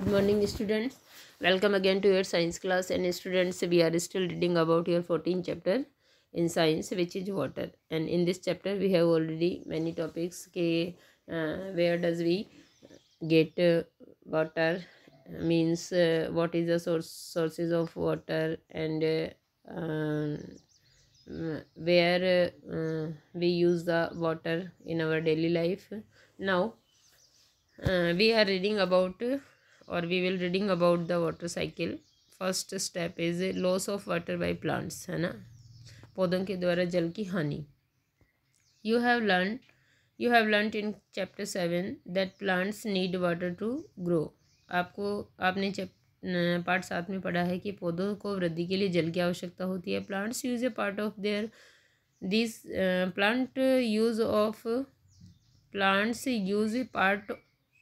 morning students, welcome again to your science class. And students, we are still reading about your 14th chapter in science, which is water. And in this chapter we have already many topics where does we get water, means what is the sources of water, and where we use the water in our daily life. Now we are reading about or we will reading about the water cycle. First step is loss of water by plants, है ना, पौधों के द्वारा जल की हानि. You have learn in chapter 7 that plants need water to grow. आपने part 7 में पढ़ा है कि पौधों को वृद्धि के लिए जल की आवश्यकता होती है. Plants use a part of their this plants use a part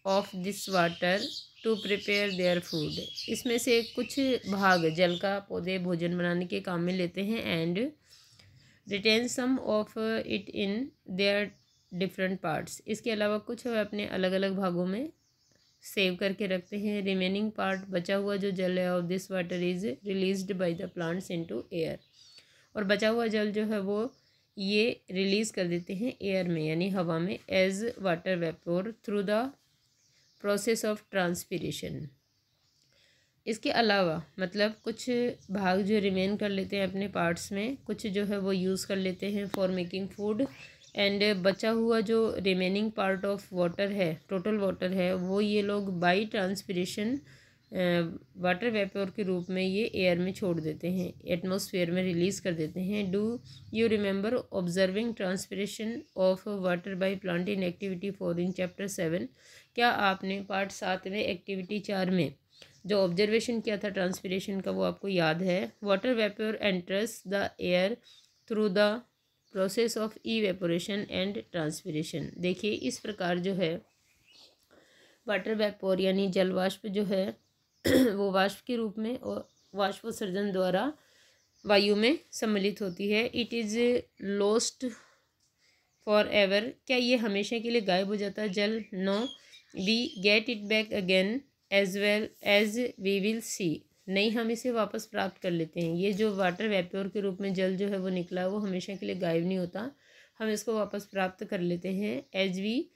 of this water to prepare their food. इसमें से कुछ भाग जल का पौधे भोजन बनाने के काम में लेते हैं. And retain some of it in their different parts. इसके अलावा कुछ वह अपने अलग अलग भागों में सेव करके रखते हैं. रिमेनिंग पार्ट, बचा हुआ जो जल है, of this water is released by the plants into air. और बचा हुआ जल जो है वो ये रिलीज़ कर देते हैं एयर में, यानी हवा में, as water vapour through the process of transpiration. इसके अलावा मतलब कुछ भाग जो रिमेन कर लेते हैं अपने पार्ट्स में, कुछ जो है वो यूज़ कर लेते हैं फॉर मेकिंग फूड. एंड बचा हुआ जो रिमेनिंग पार्ट ऑफ वाटर है, टोटल वाटर है, वो ये लोग बाई ट्रांसपीरेशन वाटर वेपोर के रूप में ये एयर में छोड़ देते हैं, एटमॉस्फेयर में रिलीज़ कर देते हैं. Do you remember observing transpiration of water by plant in activity 4 in chapter 7. क्या आपने पार्ट 7 में एक्टिविटी 4 में जो ऑब्जर्वेशन किया था ट्रांसपीरेशन का, वो आपको याद है? Water vapour enters the air through the process of evaporation and transpiration. देखिए इस प्रकार जो है वाटर वेपोर यानी जल वाष्प जो है वो वाष्प के रूप में और वाष्पोत्सर्जन द्वारा वायु में सम्मिलित होती है. It is lost for ever. क्या ये हमेशा के लिए गायब हो जाता है जल? No, we get it back again as well as we will see. नहीं, हम इसे वापस प्राप्त कर लेते हैं. ये जो वाटर वेपोर के रूप में जल जो है वो निकला, वो हमेशा के लिए गायब नहीं होता, हम इसको वापस प्राप्त कर लेते हैं. एज वी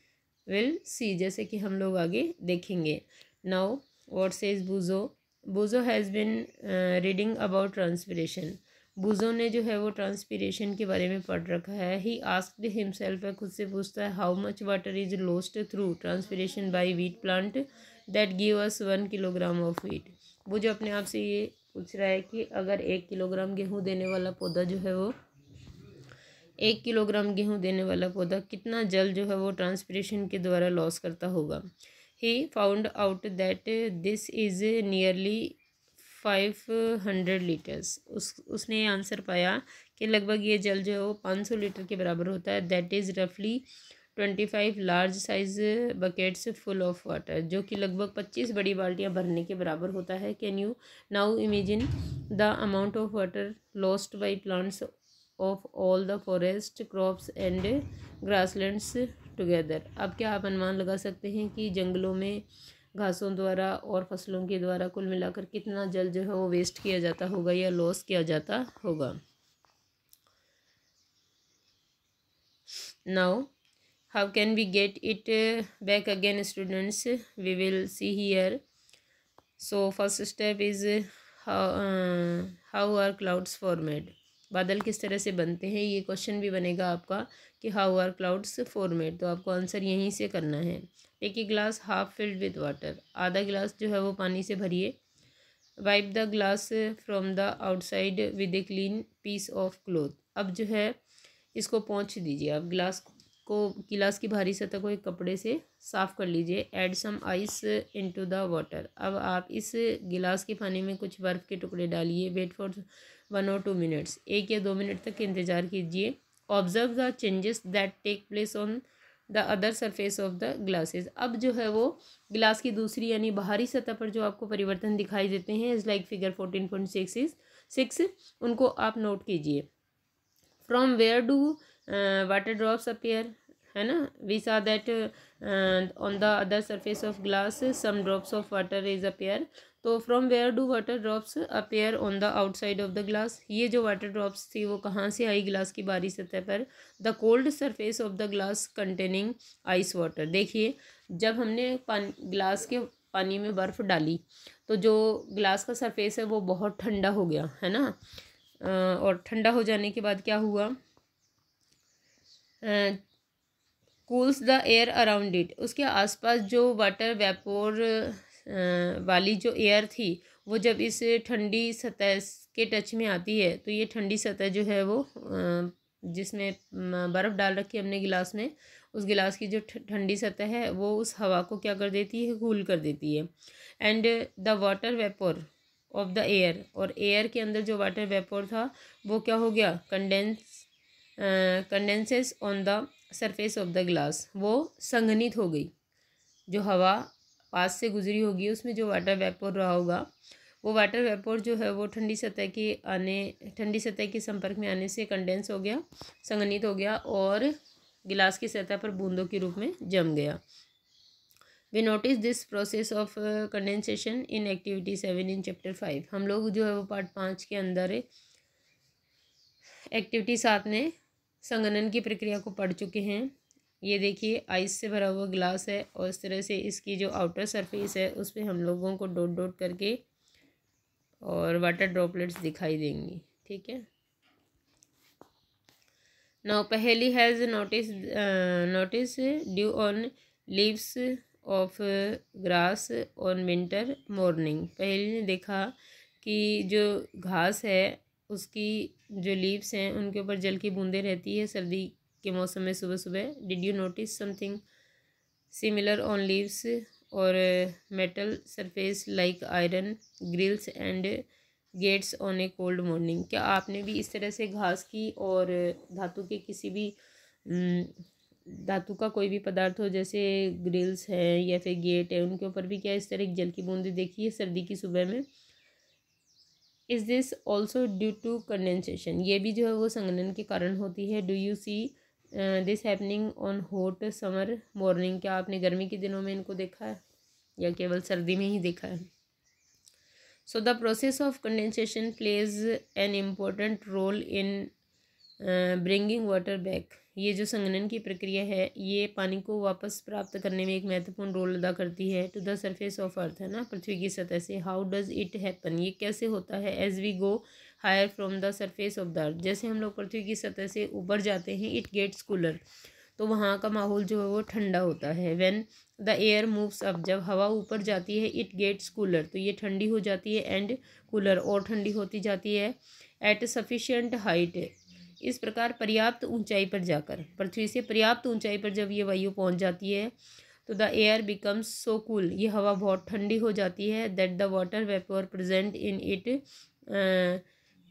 विल सी, जैसे कि हम लोग आगे देखेंगे. Now what says Boojho. Boojho has been reading about transpiration. Boojho ने जो है वो ट्रांसपीरेशन के बारे में पढ़ रखा है. ही आस्क्ड हिमसेल्फ, खुद से पूछता है, how much water is lost through transpiration by wheat plant that give us 1 kilogram of wheat. वो जो अपने आप से ये पूछ रहा है कि अगर 1 किलोग्राम गेहूँ देने वाला पौधा जो है वो 1 किलोग्राम गेहूँ देने वाला पौधा कितना जल जो है वो ट्रांसपीरेशन के द्वारा लॉस करता होगा. He found out that this is nearly 500 litres. उसने आंसर पाया कि लगभग ये जल जो है वो 500 लीटर के बराबर होता है. दैट इज़ रफली 25 large size buckets full of water, जो कि लगभग 25 बड़ी बाल्टियां भरने के बराबर होता है. Can you now imagine the amount of water lost by plants of all the forest crops and grasslands together. अब क्या आप अनुमान लगा सकते हैं कि जंगलों में घासों द्वारा और फसलों के द्वारा कुल मिलाकर कितना जल जो है वो वेस्ट किया जाता होगा या लॉस किया जाता होगा. Now how can we get it back again, students? We will see here. So first step is how are clouds formed. बादल किस तरह से बनते हैं, ये क्वेश्चन भी बनेगा आपका कि हाउ आर क्लाउड्स फॉर्मेड. तो आपको आंसर यहीं से करना है. Take a glass half filled with water. आधा गिलास जो है वो पानी से भरिए. Wipe the glass from the outside with a clean piece of cloth. अब जो है इसको पोंछ दीजिए. आप गिलास की बाहरी सतह को एक कपड़े से साफ़ कर लीजिए. Add some ice into the water. अब आप इस गिलास के पानी में कुछ बर्फ़ के टुकड़े डालिए. Wait for 1 or 2 minutes. 1 या 2 मिनट तक इंतज़ार कीजिए. Observe the changes that take place on the other surface of the glasses. अब जो है वो गिलास की दूसरी यानी बाहरी सतह पर जो आपको परिवर्तन दिखाई देते हैं, इज़ लाइक फिगर 14.6, उनको आप नोट कीजिए. From where do water drops appear. है ना. We saw that on the other surface of glass some drops of water is appear. तो from where do water drops appear on the outside of the glass. ये जो water drops थी वो कहाँ से आई glass की बाहरी सतह पर. The cold surface of the glass containing ice water. देखिए जब हमने ग्लास के पानी में बर्फ़ डाली तो जो ग्लास का सरफेस है वो बहुत ठंडा हो गया है ना. और ठंडा हो जाने के बाद क्या हुआ, cools the air around it. उसके आसपास जो वाटर वेपोर वाली जो एयर थी वो जब इस ठंडी सतह के टच में आती है तो ये ठंडी सतह जो है वो जिसमें बर्फ़ डाल रखी है हमने गिलास में, उस गिलास की जो ठंडी सतह है वो उस हवा को क्या कर देती है, कूल कर देती है. And the water vapour of the air. और एयर के अंदर जो वाटर वेपोर था वो क्या हो गया, condenses on the surface of the glass. वो संघनित हो गई. जो हवा पास से गुजरी होगी उसमें जो वाटर वेपोर रहा होगा वो वाटर वेपोर जो है वो ठंडी सतह के संपर्क में आने से कंडेंस हो गया, संघनित हो गया और गिलास की सतह पर बूंदों के रूप में जम गया. We notice this process of condensation in activity 7 in chapter 5. हम लोग जो है वो पार्ट 5 के अंदर एक्टिविटी 7 में संघनन की प्रक्रिया को पढ़ चुके हैं. ये देखिए आइस से भरा हुआ ग्लास है और इस तरह से इसकी जो आउटर सरफेस है उस पर हम लोगों को डॉट डॉट करके और वाटर ड्रॉपलेट्स दिखाई देंगी. ठीक है. नाउ पहेली has notice due on leaves of grass on winter morning. पहेली ने देखा कि जो घास है उसकी जो लीव्स हैं उनके ऊपर जल की बूंदें रहती है सर्दी के मौसम में सुबह सुबह. Did you notice something similar on leaves और metal surface like iron grills and gates on a cold morning. क्या आपने भी इस तरह से घास की और धातु के किसी भी धातु का कोई भी पदार्थ हो जैसे ग्रिल्स है या फिर गेट है उनके ऊपर भी क्या इस तरह की जल की बूंदें देखी है सर्दी की सुबह में. Is this also due to condensation. ये भी जो है वो संघनन के कारण होती है. Do you see this happening on hot summer morning. क्या आपने गर्मी के दिनों में इनको देखा है या केवल सर्दी में ही देखा है. So the process of condensation plays an important role in bringing water back. ये जो संघनन की प्रक्रिया है ये पानी को वापस प्राप्त करने में एक महत्वपूर्ण रोल अदा करती है. To the surface of earth, है ना, पृथ्वी की सतह से. How does it happen. ये कैसे होता है. As we go higher from the surface of the earth. जैसे हम लोग पृथ्वी की सतह से ऊपर जाते हैं इट गेट्स कूलर. तो वहाँ का माहौल जो है वो ठंडा होता है. When the air moves up. जब हवा ऊपर जाती है इट गेट्स कूलर. तो ये ठंडी हो जाती है एंड कूलर और ठंडी होती जाती है. At sufficient height. इस प्रकार पर्याप्त ऊंचाई पर जाकर, पृथ्वी से पर्याप्त ऊंचाई पर जब ये वायु पहुंच जाती है तो the air becomes so cool. ये हवा बहुत ठंडी हो जाती है. That the water vapour present in it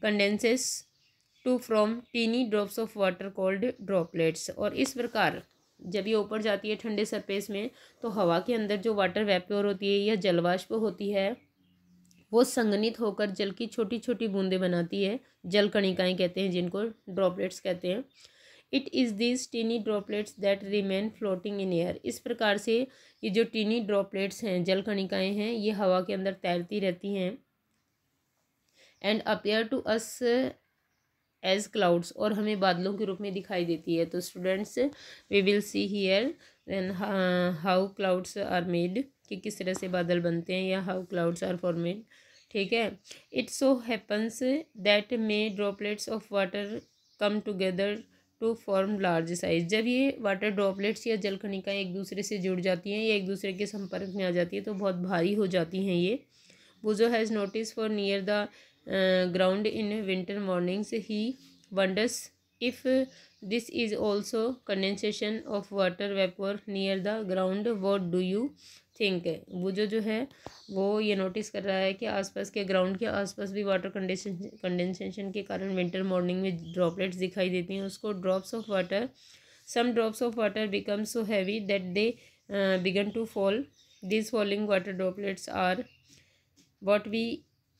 condenses to from tiny drops of water called droplets. और इस प्रकार जब ये ऊपर जाती है ठंडे सरफेस में तो हवा के अंदर जो वाटर वेपोर होती है या जलवाष्प होती है वो संघनित होकर जल की छोटी छोटी बूंदें बनाती है. जल कणिकाएँ कहते हैं जिनको, ड्रॉपलेट्स कहते हैं. It is these tiny droplets that remain floating in air. इस प्रकार से ये जो टीनी ड्रॉपलेट्स हैं, जल कणिकाएँ हैं, ये हवा के अंदर तैरती रहती हैं. And appear to us as clouds. और हमें बादलों के रूप में दिखाई देती है. तो students we will see here then how clouds are made, कि किस तरह से बादल बनते हैं या हाउ क्लाउड्स आर फॉर्मेड. ठीक है. It so happens that may droplets of water come together to form large size. जब ये वाटर ड्रॉपलेट्स या जल कणिकाएँ एक दूसरे से जुड़ जाती हैं या एक दूसरे के संपर्क में आ जाती है तो बहुत भारी हो जाती हैं ये. Boojho has notice fog near the ground in winter mornings. He wonders if this is also condensation of water vapor near the ground. What do you think. वो जो है वो ये नोटिस कर रहा है कि आसपास के ग्राउंड के आसपास भी वाटर कंडेंसेशन के कारण विंटर मॉर्निंग में ड्रॉपलेट्स दिखाई देती हैं उसको. Drops of water, some drops of water become so heavy that they begin to fall. This falling water droplets are what we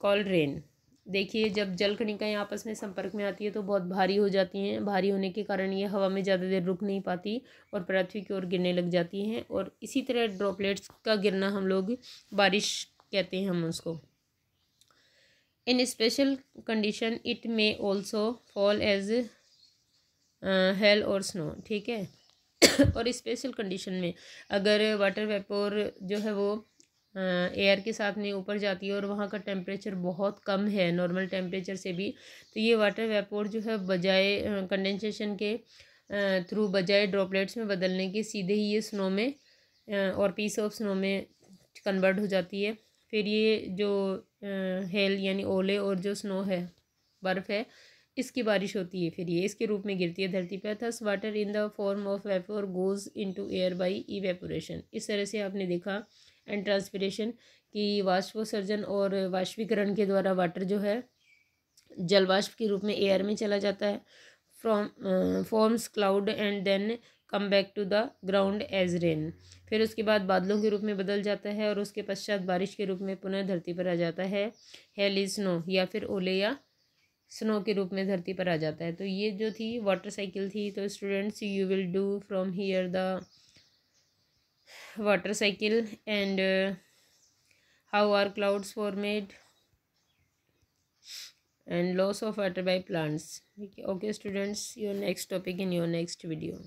call rain. देखिए जब जल कणिकाएँ आपस में संपर्क में आती है तो बहुत भारी हो जाती हैं। भारी होने के कारण ये हवा में ज़्यादा देर रुक नहीं पाती और पृथ्वी की ओर गिरने लग जाती हैं, और इसी तरह ड्रॉपलेट्स का गिरना हम लोग बारिश कहते हैं हम उसको। In special condition it may also fall as hail और स्नो, ठीक है। और स्पेशल कंडीशन में अगर वाटर वेपोर जो है वो एयर के साथ में ऊपर जाती है और वहाँ का टेम्परेचर बहुत कम है नॉर्मल टेम्परेचर से भी, तो ये वाटर वेपोर जो है बजाय कंडेंसेशन के थ्रू बजाय ड्रॉपलेट्स में बदलने के सीधे ही ये स्नो में और पीस ऑफ स्नो में कन्वर्ट हो जाती है। फिर ये जो हेल यानी ओले और जो स्नो है बर्फ़ है इसकी बारिश होती है, फिर ये इसके रूप में गिरती है धरती पर। Thus water in the form of vapour goes into air by evaporation. इस तरह से आपने देखा एंड ट्रांसपिरेशन कि वाष्पोत्सर्जन और वाष्पीकरण के द्वारा वाटर जो है जलवाष्प के रूप में एयर में चला जाता है, from forms cloud and then come back to the ground as rain. फिर उसके बाद बादलों के रूप में बदल जाता है और उसके पश्चात बारिश के रूप में पुनः धरती पर आ जाता है। हेल इज स्नो, या फिर ओले या स्नो के रूप में धरती पर आ जाता है। तो ये जो थी वाटर साइकिल थी। तो students you will do from here the water cycle and how are clouds formed and loss of water by plants. Okay students, your next topic in your next video.